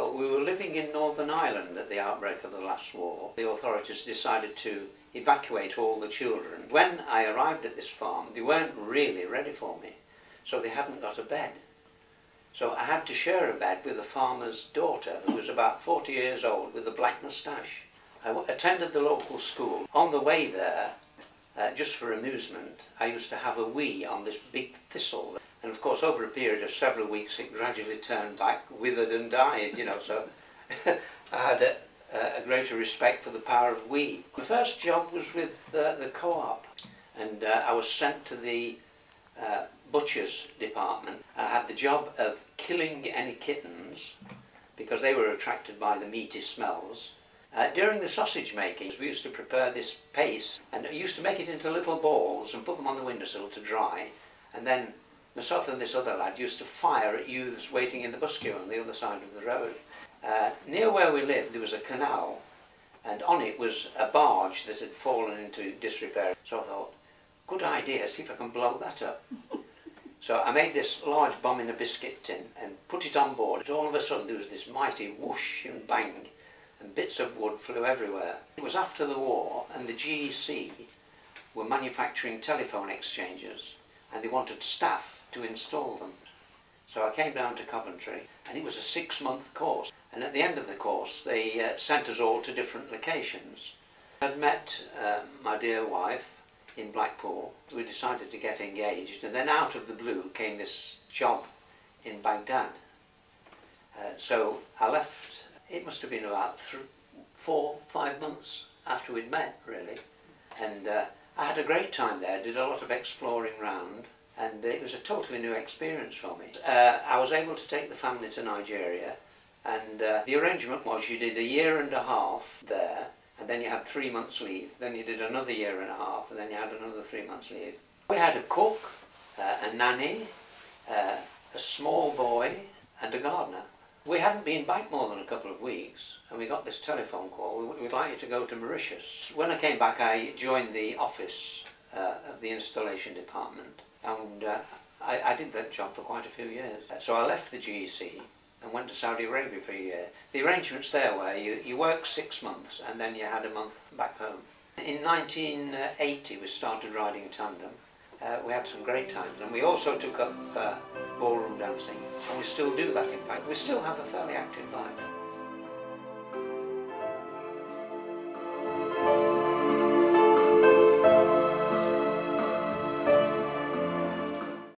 Well, we were living in Northern Ireland at the outbreak of the last war. The authorities decided to evacuate all the children. When I arrived at this farm, they weren't really ready for me, so they hadn't got a bed. So I had to share a bed with a farmer's daughter who was about 40 years old with a black moustache. I attended the local school. On the way there, just for amusement, I used to have a wee on this big thistle. And of course, over a period of several weeks, it gradually turned back, withered and died, you know, so I had a greater respect for the power of we. My first job was with the co-op, and I was sent to the butcher's department. I had the job of killing any kittens, because they were attracted by the meaty smells. During the sausage making, we used to prepare this paste, and I used to make it into little balls and put them on the windowsill to dry, and then myself and this other lad used to fire at youths waiting in the bus queue on the other side of the road. Near where we lived there was a canal, and on it was a barge that had fallen into disrepair. So I thought, good idea, see if I can blow that up. So I made this large bomb in a biscuit tin and put it on board. All of a sudden there was this mighty whoosh and bang, and bits of wood flew everywhere. It was after the war, and the GEC were manufacturing telephone exchangers, and they wanted staff to install them. So I came down to Coventry, and it was a 6-month course, and at the end of the course they sent us all to different locations. I'd met my dear wife in Blackpool. We decided to get engaged, and then out of the blue came this job in Baghdad. So I left, it must have been about 4-5 months after we'd met, really, and I had a great time there, did a lot of exploring round, and it was a totally new experience for me. I was able to take the family to Nigeria, and the arrangement was you did 1.5 years there, and then you had 3 months leave, then you did another 1.5 years, and then you had another 3 months leave. We had a cook, a nanny, a small boy, and a gardener. We hadn't been back more than a couple of weeks, and we got this telephone call, we'd like you to go to Mauritius. When I came back, I joined the office of the installation department, and I did that job for quite a few years. So I left the GEC and went to Saudi Arabia for a year. The arrangements there were you worked 6 months and then you had a month back home. In 1980 we started riding tandem. We had some great times, and we also took up ballroom dancing, and we still do that in fact. We still have a fairly active life.